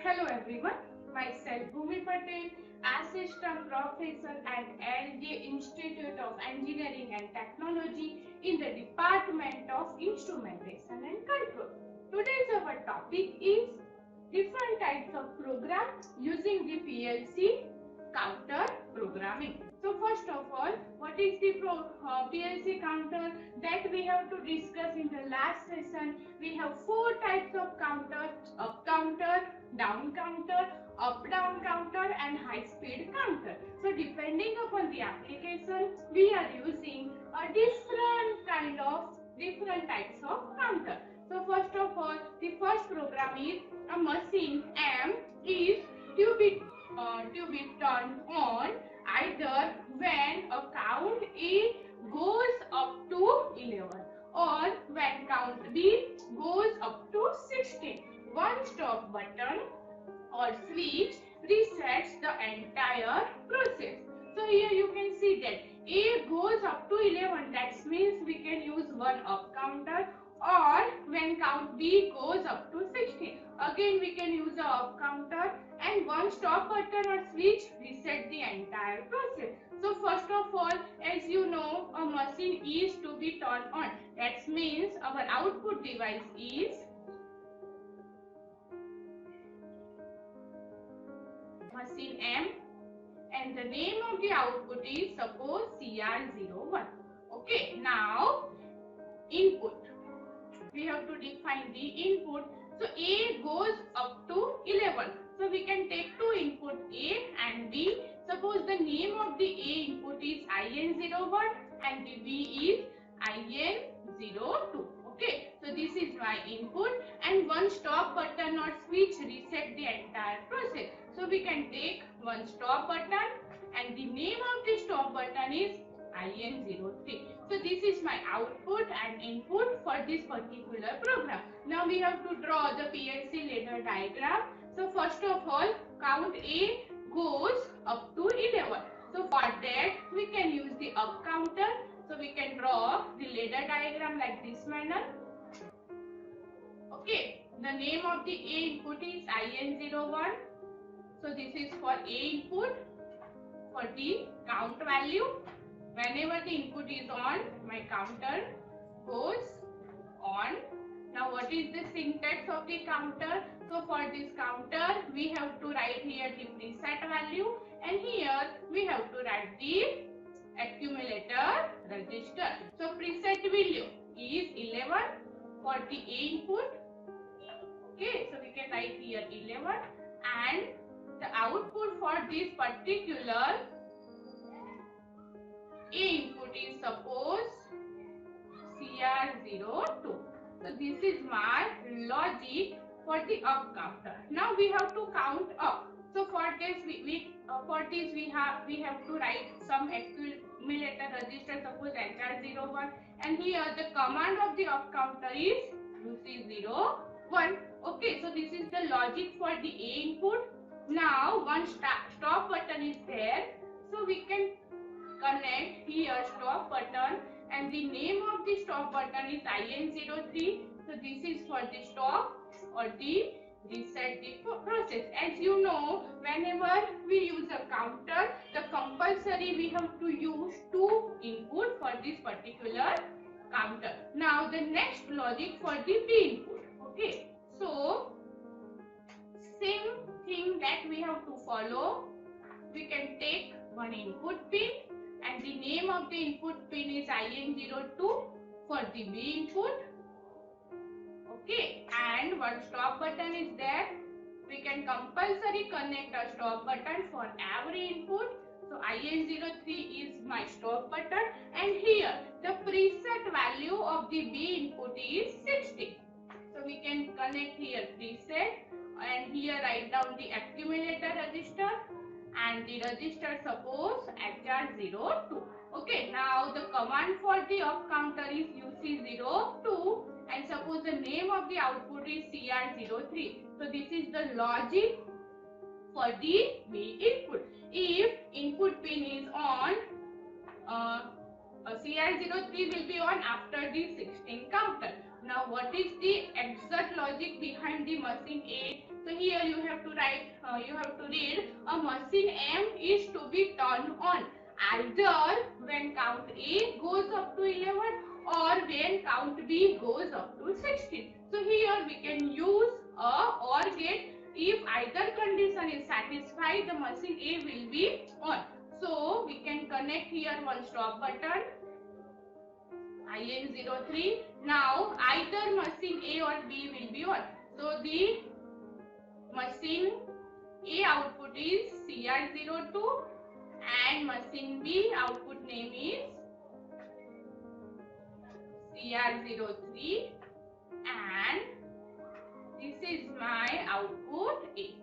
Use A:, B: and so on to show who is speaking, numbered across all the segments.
A: Hello everyone, myself Bhumi Patel, Assistant Professor at LJ Institute of Engineering and Technology in the Department of Instrumentation and Control. Today's our topic is different types of program using the PLC counter programming. So first of all, what is the PLC counter that we have to discuss in the last session? We have four types of counter: up counter, down counter, up down counter and high speed counter. So depending upon the application, we are using a different types of counter. So first of all, the first program is a machine M is to be turned on either when a count A goes up to 11 or when count B goes up to 16. One stop button or switch resets the entire process. So here you can see that A goes up to 11, that means we can use one up counter, or when count B goes up to 16, again we can use a up counter, and one stop button or switch reset the entire process. So first of all, as you know, a machine is to be turned on. That means our output device is machine M and the name of the output is suppose CR01. Okay, now input. We have to define the input. So A goes up to 11. So we can take two input A and B. Suppose the name of the A input is IN01 and the B is IN02. Okay, so this is my input, and one stop button or switch reset the entire process. So we can take one stop button and the name of the stop button is IN03. So this is my output and input for this particular program. Now we have to draw the PLC ladder diagram. So first of all, count A goes up to 11. So for that we can use the up counter. So we can draw the ladder diagram like this manner. Okay, the name of the A input is IN01. So this is for A input. For the count value, whenever the input is on, my counter goes on. Now what is the syntax of the counter? So for this counter, we have to write here the preset value, and here we have to write the accumulator register. So preset value is 11 for the A input. Okay, so we can write here 11, and the output for this particular A input is suppose CR02. So this is my logic for the up counter. Now we have to count up. So for this we have to write some accumulator register, suppose HR01, and here the command of the up counter is UC01. Okay, so this is the logic for the A input. Now one stop button is there, so we can connect here stop button, and the name of the stop button is IN03. So this is for the stop or the reset the process. As you know, whenever we use a counter, the compulsory we have to use two input for this particular counter. Now the next logic for the B input. Okay, so same thing that we have to follow. We can take one input pin, and the name of the input pin is IN02 for the B input. Okay, and one stop button is there. We can compulsory connect a stop button for every input. So IN03 is my stop button, and here the preset value of the B input is 60. So we can connect here preset, and here write down the accumulator register and the register suppose HR02. Okay, now the command for the up counter is UC02, and suppose the name of the output is CR03. So this is the logic for the B input. If input pin is on, CR03 will be on after the 16 counter. Now what is the exact logic behind the machine A? So here you have to write, you have to read, a machine M is to be turned on either when count A goes up to 11 or when count B goes up to 16. So here we can use a OR gate. If either condition is satisfied, the machine A will be on. So we can connect here one stop button, IN03. Now either machine A or B will be on. So the machine A output is CR02 and machine B output name is CR03, and this is my output A.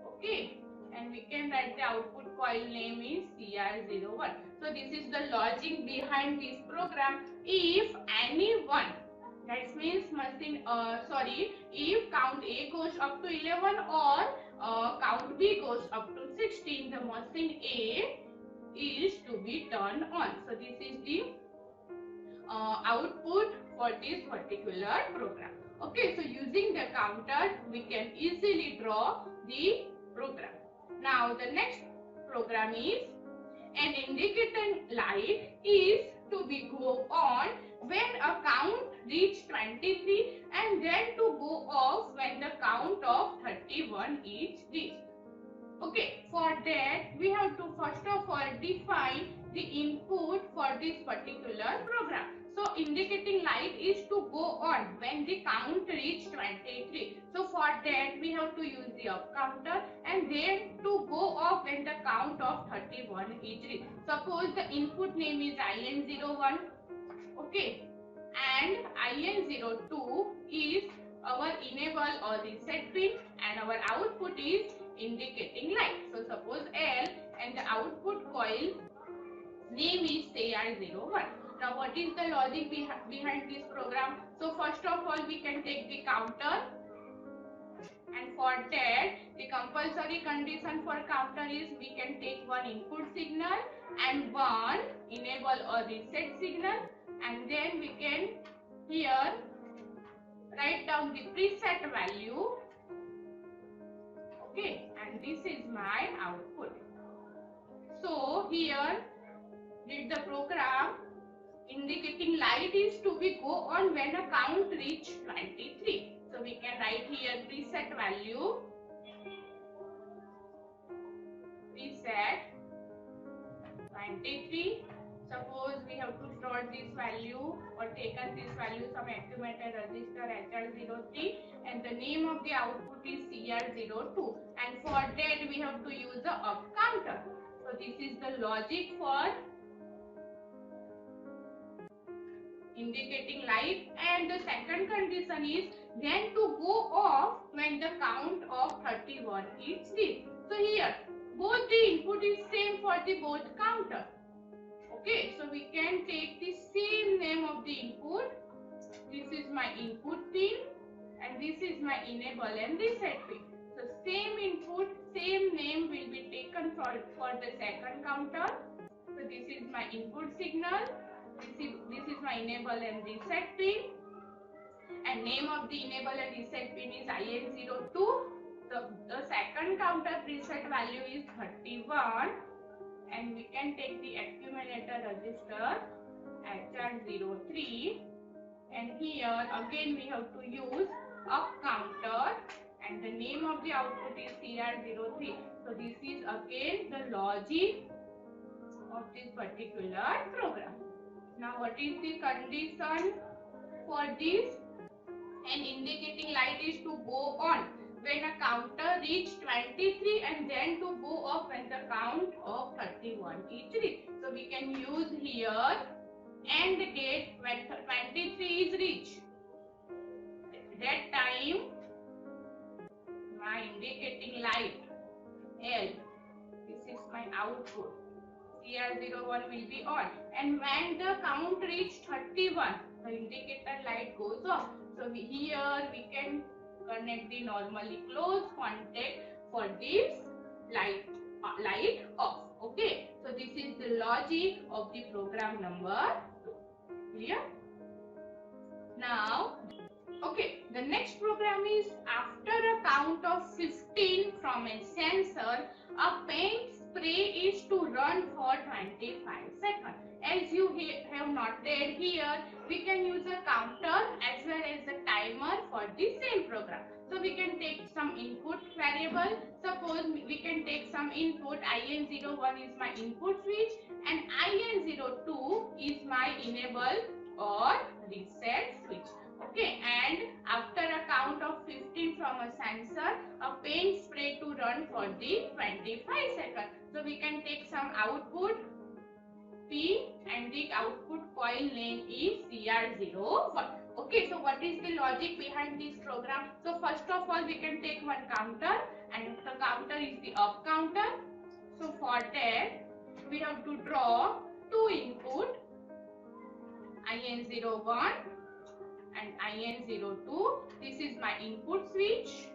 A: Okay, and we can write the output coil name is CR01. So this is the logic behind this program. If any one, that means machine, if count A goes up to 11 or count B goes up to 16, the machine A is to be turned on. So this is the output for this particular program. Okay, so using the counter, we can easily draw the program. Now the next program is, an indicator light is to be go on when a count reach 23 and then to go off when the count of 31 is reached. Okay, for that we have to first of all define the input for this particular program. So indicating light is to go on when the count reach 23. So for that we have to use the up counter and then to go off when the count of 31 is reached. Suppose the input name is IN01, okay, and IN02 is our enable or reset pin and our output is indicating light. So suppose L and the output coil name is CR01. Now what is the logic behind this program? So first of all we can take the counter, and for that the compulsory condition for counter is we can take one input signal and one enable or reset signal, and then we can here write down the preset value. Okay, and this is my output. So here read the program. Indicating light is to be go on when a count reach 23. So we can write here preset value, preset 23. Suppose we have to store this value or taken this value from accumulator register HR03, and the name of the output is CR02, and for that we have to use the up counter. So this is the logic for indicating light, and the second condition is then to go off when the count of 31 is reached. So here both the input is same for the both counter. Okay, so we can take the same name of the input. This is my input pin and this is my enable and reset pin. So same input, same name will be taken for the second counter. So this is my input signal. This is my enable and reset pin, and name of the enable and reset pin is IN02. The second counter preset value is 31, and we can take the accumulator register HR03, and here again we have to use up counter and the name of the output is CR03. So this is again the logic of this particular program. Now what is the condition for this? An indicating light is to go on when a counter reach 23 and then to go off when the count of 31 is reached. So we can use here AND gate when 23 is reached. That time my indicating light L, this is my output, CR01 will be on, and when the count reach 31 the indicator light goes off. So here we can connect the normally closed contact for this light off. Okay, so this is the logic of the program number 2. Clear? Now Okay, the next program is after a count of 15 from a sensor, a paint spray is to run for 25 seconds. As you have noted here, we can use a counter as well as a timer for the same program. So we can take some input variable. Suppose we can take some input. IN01 is my input switch and IN02 is my enable or reset switch. Okay, and after a count of 15 from a sensor, a paint spray to run for the 25 seconds. So we can take some output P and the output coil name is CR01. Okay, so what is the logic behind this program? So first of all, we can take one counter and the counter is the up counter. So for that, we have to draw two input IN01 and IN02. This is my input switch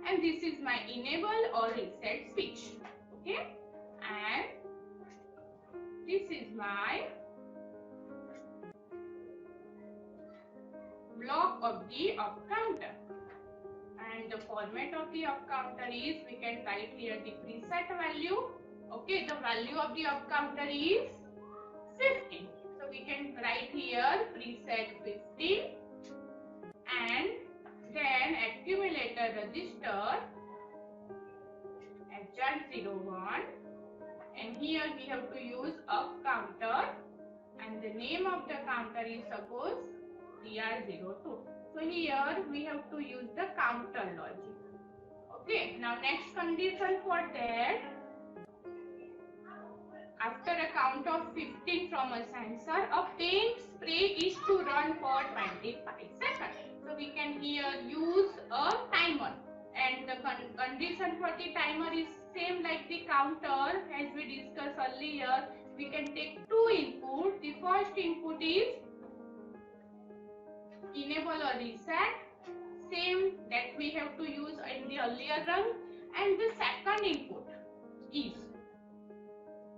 A: and this is my enable or reset switch. Okay, and this is my block of the up counter. And the format of the up counter is, we can write here the preset value. Okay, the value of the up counter is 15. So we can write here preset 15 and then accumulator register HR01 and here we have to use up counter and the name of the counter is suppose CR02. So here we have to use the counter logic. Okay, now next condition for that, after a count of 15 from a sensor, a paint spray is to run for 25 seconds. So we can here use a timer and the condition for the timer is same like the counter as we discussed earlier. We can take two inputs. The first input is enable or reset, same that we have to use in the earlier run, and the second input is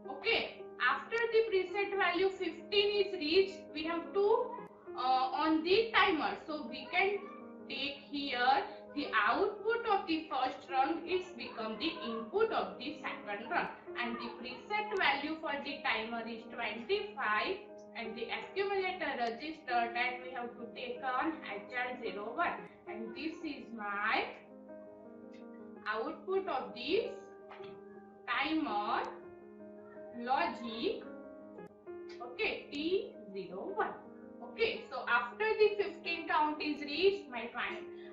A: okay. After the preset value 15 is reached, we have to on the timer. So we can take here the output of the first run is become the input of the second run, and the preset value for the timer is 25. And the accumulator register that we have to take on HR01 and this is my output of this timer logic, okay, T01. Okay, so after the 15 count is reached, my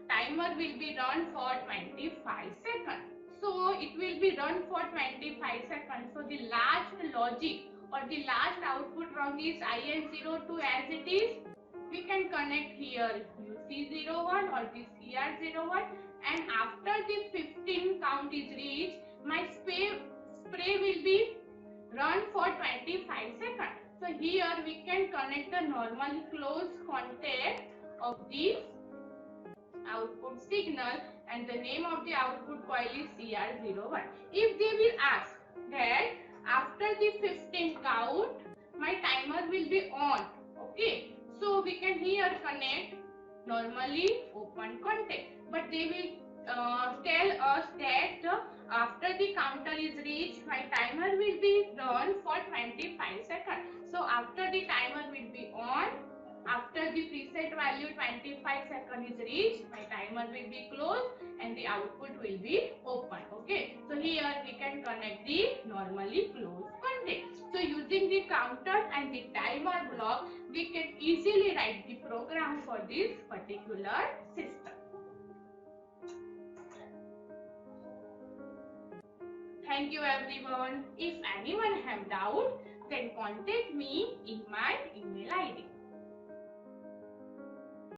A: timer will be run for 25 seconds. So it will be run for 25 seconds. So the last logic or the last output rung is IN02 as it is. We can connect here UC01 or the CR01 and after the 15 count is reached, my spray will be run for 25 seconds. So here we can connect the normal close contact of the output signal and the name of the output coil is CR01. If they will ask that after the 15 count, my timer will be on. Okay, so we can here connect normally open contact, but they will tell us that after the counter is reached, my timer will be run for 25 seconds. So after the timer will be on, after the preset value 25 seconds is reached, my timer will be closed and the output will be open. Okay, so here we can connect the normally closed contact. So using the counter and the timer block, we can easily write the program for this particular system. Thank you everyone. If anyone have doubt, then contact me in my email ID.